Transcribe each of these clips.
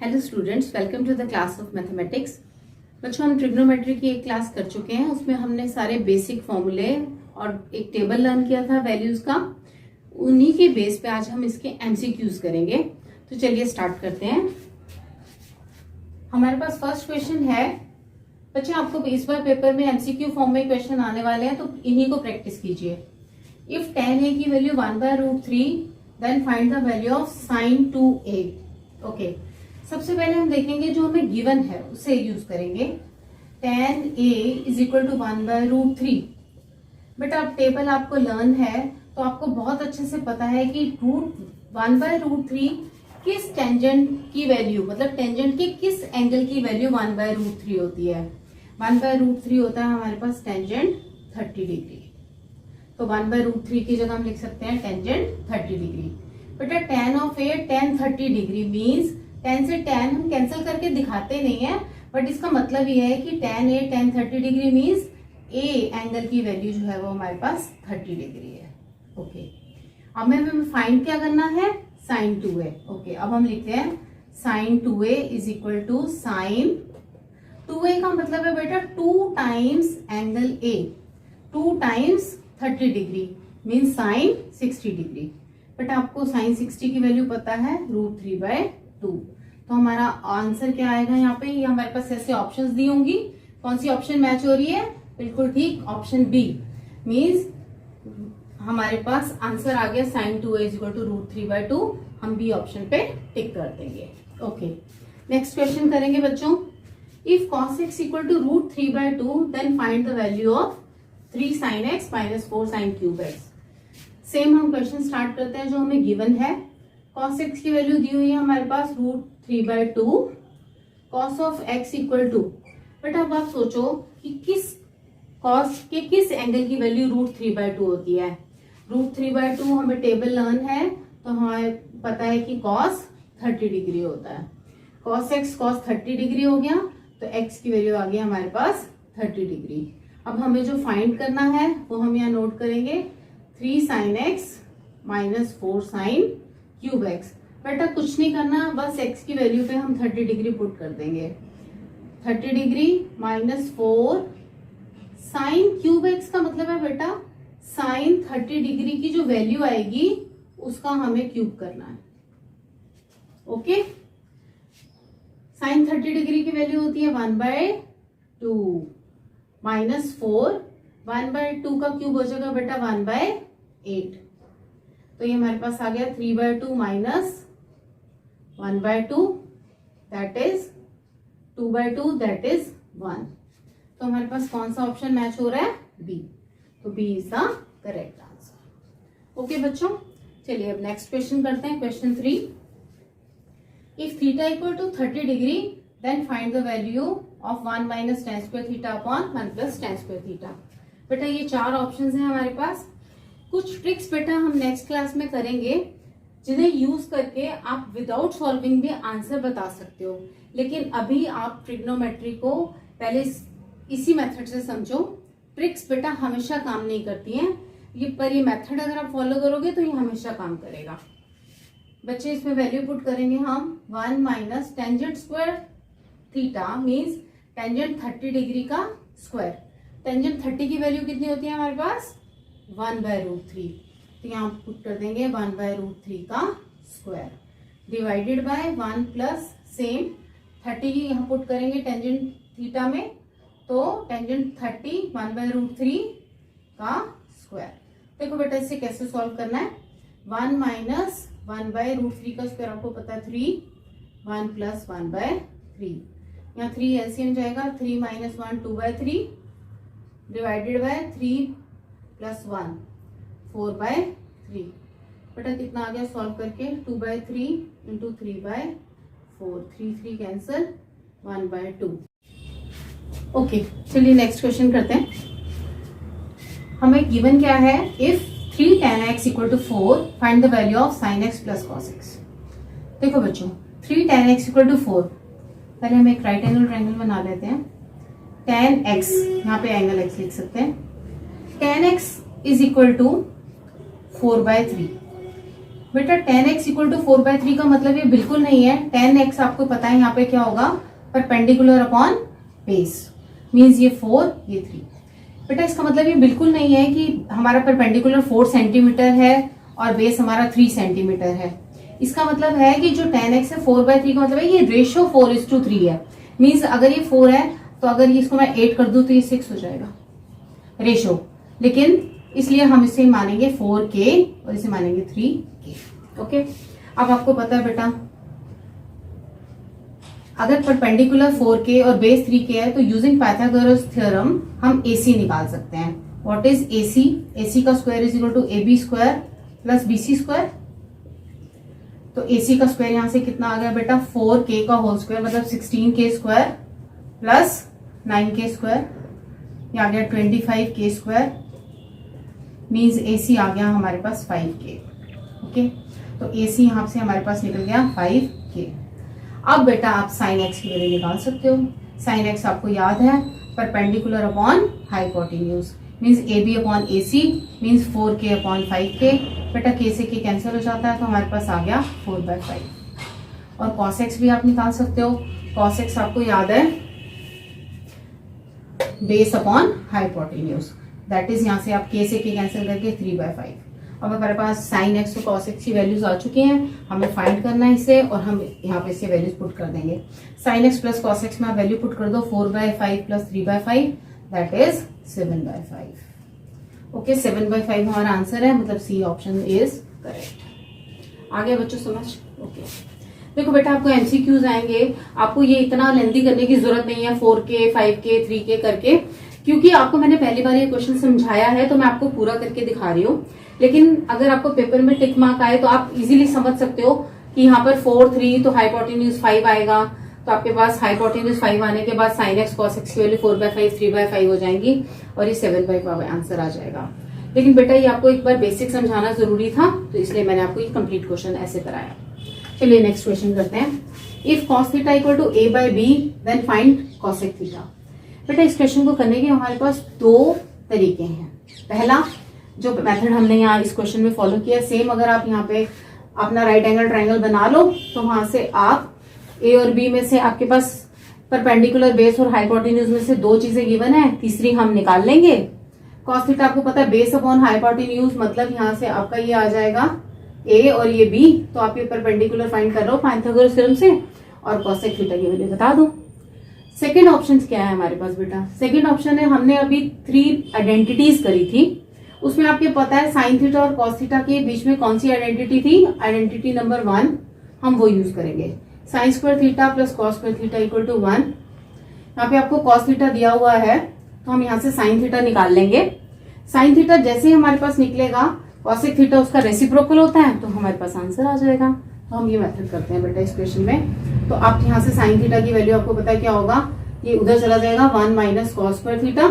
Hello students, welcome to the class of mathematics. बच्चों, हम trigonometry की एक क्लास कर चुके हैं। उसमें हमने सारे बेसिक फॉर्मूले और एक टेबल लर्न किया था वैल्यूज का। उन्हीं के बेस पे आज हम इसके एमसीक्यूज करेंगे। तो चलिए स्टार्ट करते हैं। हमारे पास फर्स्ट क्वेश्चन है। बच्चे, आपको इस बार पेपर में एमसीक्यू फॉर्म में क्वेश्चन आने वाले हैं, तो इन्हीं को प्रैक्टिस कीजिए। इफ tan a की value 1/√3, then find the value of sin 2a। Okay, सबसे पहले हम देखेंगे जो हमें गिवन है उसे यूज करेंगे। tan a is equal to 1/√3। बेटा, अब टेबल आपको लर्न है तो आपको बहुत अच्छे से पता है कि 1/√3 किस टेंजेंट की वैल्यू, मतलब टेंजेंट के किस एंगल की वैल्यू 1/√3 होती है। 1/√3 होता है हमारे पास टेंजेंट 30 डिग्री। तो 1/√3 की जगह हम लिख सकते हैं टेंजेंट 30 डिग्री। बेटा, tan of a tan 30 degree means tan से tan हम कैंसिल करके दिखाते नहीं है, बट इसका मतलब ये है कि tan a tan 30 degree means a angle की वैल्यू जो है वो हमारे पास 30 डिग्री है। ओके, अब हमें फाइंड क्या करना है, sin 2a। ओके, अब हम लिखते हैं sin 2a is equal to sin 2a का मतलब है बेटा 2 times angle a, 2 times 30 degree means sin 60 degree. But आपको sin 60 की वैल्यू पता है √3/2। तो हमारा आंसर क्या आएगा यहाँ पे, ये हमारे पास ऐसे ऑप्शंस दी होंगी। कौन सी ऑप्शन मैच हो रही है, बिल्कुल ठीक, ऑप्शन बी। मीन्स हमारे पास आंसर आ गया sin 2a is equal to √3/2। हम बी ऑप्शन पे टिक कर देंगे। ओके, नेक्स्ट क्वेश्चन करेंगे बच्चों। If cos x equal to √3/2 then find the value of 3 sin x minus 4 sin cube x। Same हम question start करते हैं जो हमें गिवन है। cos x की वैल्यू दी हुई है हमारे पास √3/2। cos of x equal to, but अब आप सोचो कि cos के किस एंगल की वैल्यू √3/2 होती है। √3/2 हमें टेबल लर्न है तो हमें पता है कि cos 30 डिग्री होता है। cos x cos 30 डिग्री हो गया, तो x की वैल्यू आ गई हमारे पास 30 डिग्री। अब हमें जो फाइंड करना है वो हम यहाँ नोट करेंगे 3 sin x minus 4 sin cube x। बेटा कुछ नहीं करना, बस x की वैल्यू पे हम 30 डिग्री पुट कर देंगे। 30 degree minus 4 sin cube x का मतलब है बेटा sin 30 डिग्री की जो वैल्यू आएगी उसका हमें क्यूब करना है। ओके, sin 30 डिग्री की वैल्यू होती है 1/2 माइनस 4, 1/2 का क्यूब हो जाएगा बेटा 1/8। तो ये हमारे पास आ गया 3/2 minus 1/2 that is 2/2 that is 1। तो हमारे पास कौन सा ऑप्शन मैच हो रहा है, बी। तो B is the correct answer. Okay बच्चों, चलिए अब नेक्स्ट क्वेश्चन करते हैं। Question 3, if theta equal to 30 degree then find the value of 1 minus tan square theta upon 1 plus tan square theta. बेटा ये 4 ऑप्शंस हैं हमारे पास। कुछ ट्रिक्स बेटा हम नेक्स्ट क्लास में करेंगे जिन्हें यूज करके आप विदाउट सॉल्विंग भी आंसर बता सकते हो। लेकिन अभी आप ट्रिग्नोमेट्री को पहले इसी मेथड से समझो। ट्रिक्स बेटा हमेशा काम नहीं करती हैं, पर ये मेथड अगर आप फॉलो करोगे तो ये हमेशा काम करेगा। बच्चे, इसमें वैल्यू पुट करेंगे हम 1 minus tangent square theta means tangent 30 degree का स्क्वायर। टेंजेंट 30 की वैल्यू कितनी होती है हमारे पास 1/√3। तो यहाँ पुट कर देंगे 1/√3 का square divided by 1 plus same 30 की यहाँ पुट करेंगे टेंजेंट थीटा में, तो टेंजेंट 30 1/√3 का स्क्वायर। देखो बेटा इसे कैसे सॉल्व करना है। 1 माइनस 1/√3 का स्क्वायर आपको पता है 3, 1 प्लस 1/3। यहाँ 3 एलसीएम जाएगा, 3 माइनस 1 2/3 डिवाइडेड बाय 3 प्लस 1 4/3। बेटा कितना आ गया सॉल्व करके 2/3 इंटू 3/4, 3 कैंसल 1/2। ओके, चलिए नेक्स्ट क्वेश्चन करते हैं। हमें गिवन क्या है, if 3 tan x equal to 4 find the value of sin x plus cos x। देखो बच्चों 3 tan x इक्वल टू 4, पहले हम एक राइट एंगल ट्रायंगल बना लेते हैं। tan x, यहाँ पे एंगल x लिख सकते हैं। tan x is equal to 4/3। बेटा 10x इक्वल टू 4/3 का मतलब ये बिल्कुल नहीं है। 10x आपको पता है यहाँ पे क्या होगा, परपेंडिकुलर अपॉन बेस, मीन्स ये 4 ये 3। बेटा इसका मतलब ये बिल्कुल नहीं है कि हमारा परपेंडिकुलर 4 सेंटीमीटर है और बेस हमारा 3 सेंटीमीटर है। इसका मतलब है कि जो 10x है 4/3 का मतलब है ये रेशियो 4:3 है। मीन्स अगर ये 4 है तो अगर ये इसको मैं 8 कर दूं तो ये 6 हो जाएगा रेशियो, लेकिन इसलिए हम इसे मानेंगे 4k और इसे मानेंगे 3k। ओके, अब आपको पता है बेटा अगर परपेंडिकुलर 4k और बेस 3k है तो यूजिंग पाइथागोरस थ्योरम हम AC निकाल सकते हैं। What is AC? AC का square is equal to AB square plus BC square. तो AC का स्क्वायर यहां से कितना आ गया बेटा, 4k का होल स्क्वायर मतलब 16k square plus 9k square, ये आ गया 25k स्क्वायर, मीन्स AC आ गया हमारे पास 5k। ओके, तो AC यहां से हमारे पास निकल गया 5k। अब बेटा आप साइन x की वैल्यू निकाल सकते हो। साइन x आपको याद है perpendicular upon hypotenuse, means AB upon AC means 4k upon 5k। बेटा k से k कैंसिल हो जाता है तो हमारे पास आ गया 4/5। और cos x भी आप निकाल सकते हो। cos x आपको याद है base upon hypotenuse, that is यहाँ से आप k से k कैंसिल करके 3/5। अब हमारे पास साइन x और cos x की वैल्यूज आ चुकी हैं, हमें फाइंड करना है इसे और हम यहाँ पे इसे वैल्यूज पुट कर देंगे। Sine x plus cos x में आप वैल्यू पुट कर दो 4/5 प्लस 3/5 दैट इज 7/5। ओके, 7/5 हमारा आंसर है, मतलब सी ऑप्शन इज करेक्ट। आगे बच्चों समझ? ओके, देखो बेटा आपको एमसीक्यूज आएंगे, आपको ये इतना लेंथी करने की जरूरत नहीं है 4k 5k 3k करके, क्योंकि आपको मैंने पहली बार ये क्वेश्चन समझाया है तो मैं आपको पूरा करके दिखा रही हूँ। लेकिन अगर आपको पेपर में टिक मार्क आए तो आप इजीली समझ सकते हो कि यहाँ पर 4 3 तो हाइपोटेन्यूज 5 आएगा, तो आपके पास हाइपोटेन्यूज 5 आने के बाद साइन x cos x की वैल्यू 4/5 3/5 हो जाएंगी और ये 7/5 आंसर आ जाएगा। लेकिन बेटा ये आपको एक बार बेसिक समझाना जरूरी था तो इसलिए मैंने आपको ये कंप्लीट क्वेश्चन ऐसे कराया। चलिए नेक्स्ट क्वेश्चन करते हैं। If cos theta equal to a/b then find cosec theta. बेटा इस क्वेश्चन को करने के हमारे पास दो तरीके हैं। पहला जो मेथड हमने यहाँ इस क्वेश्चन में फॉलो किया, सेम अगर आप यहाँ पे अपना राइट एंगल ट्रायंगल बना लो तो वहां से आप A और B में से आपके पास परपेंडिकुलर बेस और हाइपोटेन्यूज में से दो चीजें गिवन है, तीसरी हम निकाल लेंगे। cos थीटा आपको पता है बेस अपॉन हाइपोटेन्यूज, मतलब यहाँ से आपका ये आ जाएगा A और ये B, तो आप ये परपेंडिकुलर फाइंड कर लो पाइथागोरस थ्योरम से और cosec थीटा की वैल्यू बता दो। सेकेंड ऑप्शन क्या है हमारे पास बेटा? सेकेंड ऑप्शन है, हमने अभी 3 आइडेंटिटीज करी थी, उसमें आपको पता है साइन थीटा और cos थीटा के बीच में कौन सी आइडेंटिटी थी? आइडेंटिटी नंबर 1, हम वो यूज करेंगे। Sine square theta plus cos square theta equal to 1। यहाँ पे आपको cos थीटा दिया हुआ है तो हम यहाँ से साइन थीटा निकाल लेंगे। साइन थीटा जैसे ही हमारे पास निकलेगा cosec थीटा उसका रेसिप्रोकल होता है तो हमारे पास आंसर आ जाएगा। तो हम ये मेथड करते हैं बेटा इस क्वेश्चन में। तो आप यहाँ से साइन थीटा की वैल्यू आपको पता है क्या होगा, ये उधर चला जाएगा 1 माइनस cos स्क्वायर थीटा,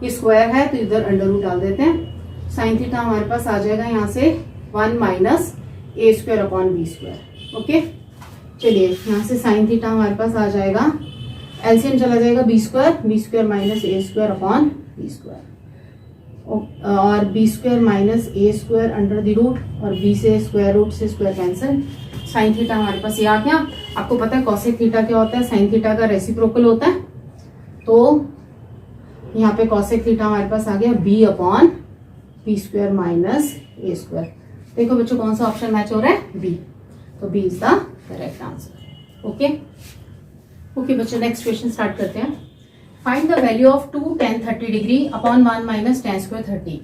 ये स्क्वायर है तो इधर अंडर रूट डाल देते हैं। साइन थीटा हमारे पास आ जाएगा यहाँ से 1 minus a square upon b square. Okay, चलिए यहाँ से साइन थीटा हमारे पास आ जाएगा, एलसीएम चला जाएगा b square minus a square upon b square, और b square minus a square under the root, और b से स्क्वायर रूट से स्क्वायर कैंसिल। साइन थीटा हमारे पास ये आ गया। आपको पता है cosec थीटा क्या होता है? साइन थीटा का रेसिप्रोकल होता है, तो यहाँ पे cosec थीटा हमारे पास आ गया b upon b square minus a square. देखो बच्चों कौन सा ऑप्शन मैच हो रहा है? b, तो b is the correct answer. Okay okay बच्चों, नेक्स्ट क्वेश्चन स्टार्ट करते हैं। Find the value of 2 tan 30 degree upon 1 minus tan square 30।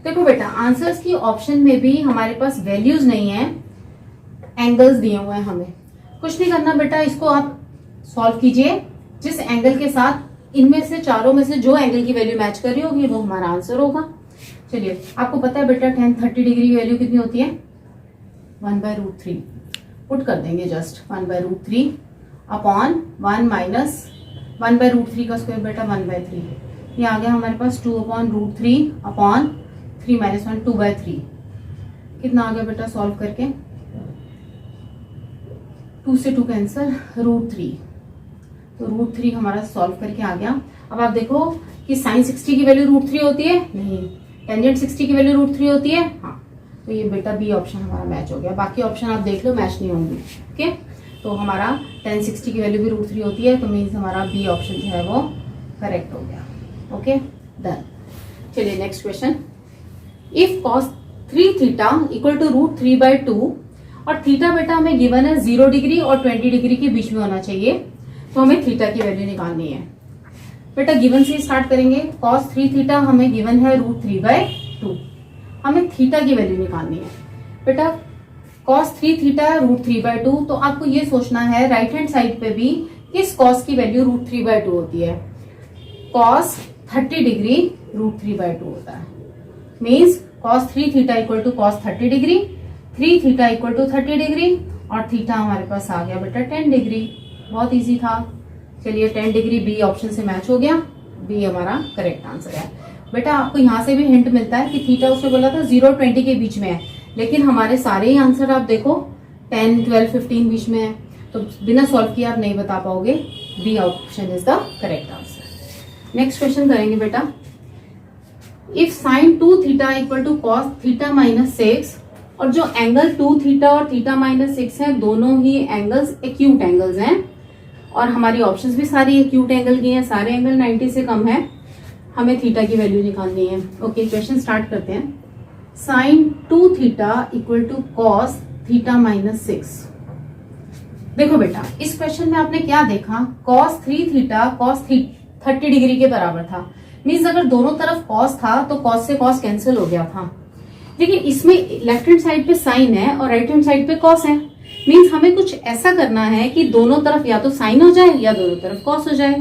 देखो बेटा आंसर्स की ऑप्शन में भी हमारे पास वैल्यूज नहीं है, एंगल्स दिए हुए हैं। हमें कुछ नहीं करना बेटा, इसको आप सॉल्व कीजिए। जिस एंगल के साथ इनमें से चारों में से जो एंगल की वैल्यू मैच कर रही होगी वो हमारा आंसर होगा। चलिए आपको पता है बेटा tan 30 डिग्री की वैल्यू कितनी होती है? 1/√3 पुट कर देंगे, जस्ट 1/√3 अपॉन 1 माइनस 1/√3 का स्क्वायर बेटा 1/3, ये आ गया हमारे पास 2/√3 अपॉन 3 माइनस 1 2/3। कितना आ गया बेटा सॉल्व करके? 2 से 2 कैंसिल, √3, तो √3 हमारा सॉल्व करके आ गया। अब आप देखो कि साइन 60 की वैल्यू √3 होती है? नहीं। टेंजेंट 60 की वैल्यू √3 होती है? हाँ। तो ये बेटा बी ऑप्शन हमारा मैच हो गया। बाकी ऑप्शन आप देख लो मैच नहीं होंगी। ओके, तो हमारा 1060 की वैल्यू भी √3 होती है, तो मीन्स हमारा बी ऑप्शन जो है वो करेक्ट हो गया। Okay, done. चलिए next question. If cos 3 theta equal to √3/2 और थीटा बेटा हमें गिवन है 0 डिग्री और 20 डिग्री के बीच में होना चाहिए, तो हमें थीटा की वैल्यू निकालनी है। बेटा गिवन से स्टार्ट करेंगे। cos 3 थीटा हमें गिवन है √3/2, हमें थीटा की वैल्यू निकालनी है। बेटा cos 3 थीटा √3/2, तो आपको ये सोचना है राइट हैंड साइड पे भी किस cos की वैल्यू √3/2 होती है। cos 30 डिग्री √3/2 होता है, means cos 3 theta equal to cos 30 degree, 3 theta equal to 30 degree, और थीटा हमारे पास आ गया बेटा 10 डिग्री। बहुत इजी था। चलिए 10 डिग्री बी ऑप्शन से मैच हो गया, बी हमारा करेक्ट आंसर है। बेटा आपको यहाँ से भी हिंट मिलता है कि थीटा उसने बोला था 0 और 20 के बीच में है, लेकिन हमारे सारे ही आंसर आप देखो 10, 12, 15 बीच में है, तो बिना सॉल्व किए आप नहीं बता पाओगे। B option is the correct answer. Next question करेंगे बेटा। If sin 2 theta equal to cos theta -6, और जो एंगल 2 थीटा और थीटा -6 है, दोनों ही एंगल्स एक्यूट एंगल्स हैं, और हमारी ऑप्शंस भी सारी एक्यूट एंगल की हैं, सारे एंगल 90 से कम है, हमें थीटा की वैल्यू निकालनी है। ओके, क्वेश्चन स्टार्ट करते हैं। sin 2 theta equal to cos theta -6। देखो बेटा इस क्वेश्चन में आपने क्या देखा, cos 3 थीटा cos 30 डिग्री के बराबर था, मीन्स अगर दोनों तरफ cos था तो cos से cos कैंसिल हो गया था। लेकिन इसमें लेफ्ट हैंड साइड पे साइन है और राइट हैंड साइड पे cos है, मीन्स हमें कुछ ऐसा करना है कि दोनों तरफ या तो साइन हो जाए या दोनों तरफ cos हो जाए।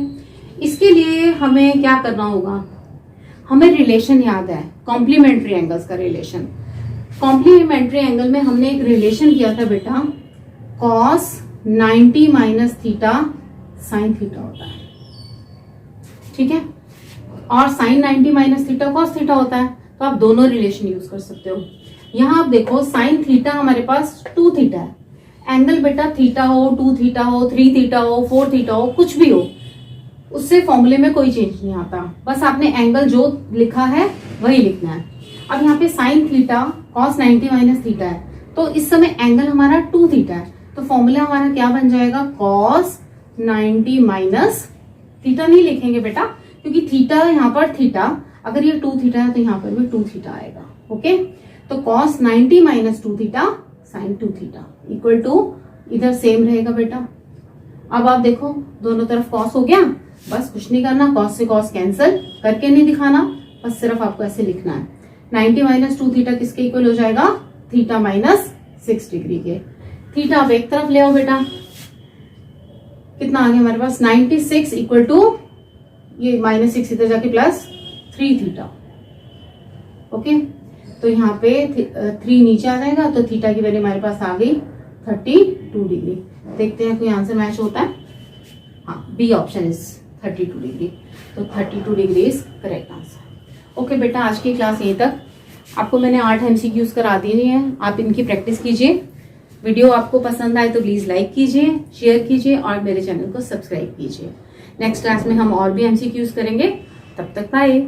इसके लिए हमें क्या करना होगा, हमें रिलेशन याद है, कॉम्प्लीमेंट्री एंगल्स का रिलेशन। कॉम्प्लीमेंट्री एंगल में हमने एक रिलेशन किया था बेटा, cos 90 minus theta sine theta होता है, ठीक है, और sine 90 minus theta cos theta होता है, तो आप दोनों रिलेशन यूज कर सकते हो। यहां आप देखो साइन थीटा हमारे पास 2 थीटा है, एंगल बेटा थीटा हो, 2 थीटा हो, 3 थीटा हो, 4 थीटा हो, कुछ भी हो, उससे फॉर्मूले में कोई चेंज नहीं आता, बस आपने एंगल जो लिखा है वही लिखना है। अब यहाँ पे sine theta cos 90 minus theta है, तो इस समय एंगल हमारा 2 थीटा है, तो फॉर्मूला हमारा क्या बन जाएगा, cos 90 माइनस थीटा नहीं लिखेंगे बेटा, क्योंकि थीटा यहाँ पर थीटा, अगर ये 2 थीटा है तो यहाँ पर भी 2 थीटा आएगा। ओके, तो cos 90 minus 2 theta sine 2 theta equal to, इधर सेम रहेगा बेटा। अब आप देखो दोनों तरफ cos हो गया, बस कुछ नहीं करना, cos से cos कैंसिल करके नहीं दिखाना, बस सिर्फ आपको ऐसे लिखना है। 90 माइनस 2 थीटा किसके इक्वल हो जाएगा, थीटा -6 डिग्री के। थीटा आप एक तरफ ले आओ बेटा, कितना आ गया हमारे पास 96 इक्वल टू, ये -6 इधर जाके +3 थीटा। ओके, तो यहाँ पे 3 नीचे आ जाएगा, तो थीटा की वैल्यू हमारे पास आ गई 32 डिग्री। देखते हैं कोई आंसर मैच होता है। हाँ, बी ऑप्शन इज 32 डिग्री, तो 32 degree is correct answer. Okay बेटा, आज की क्लास यहीं तक। आपको मैंने 8 MCQs करा दिए हैं, आप इनकी प्रैक्टिस कीजिए। वीडियो आपको पसंद आए तो प्लीज लाइक कीजिए, शेयर कीजिए और मेरे चैनल को सब्सक्राइब कीजिए। नेक्स्ट क्लास में हम और भी MCQs करेंगे, तब तक बाय।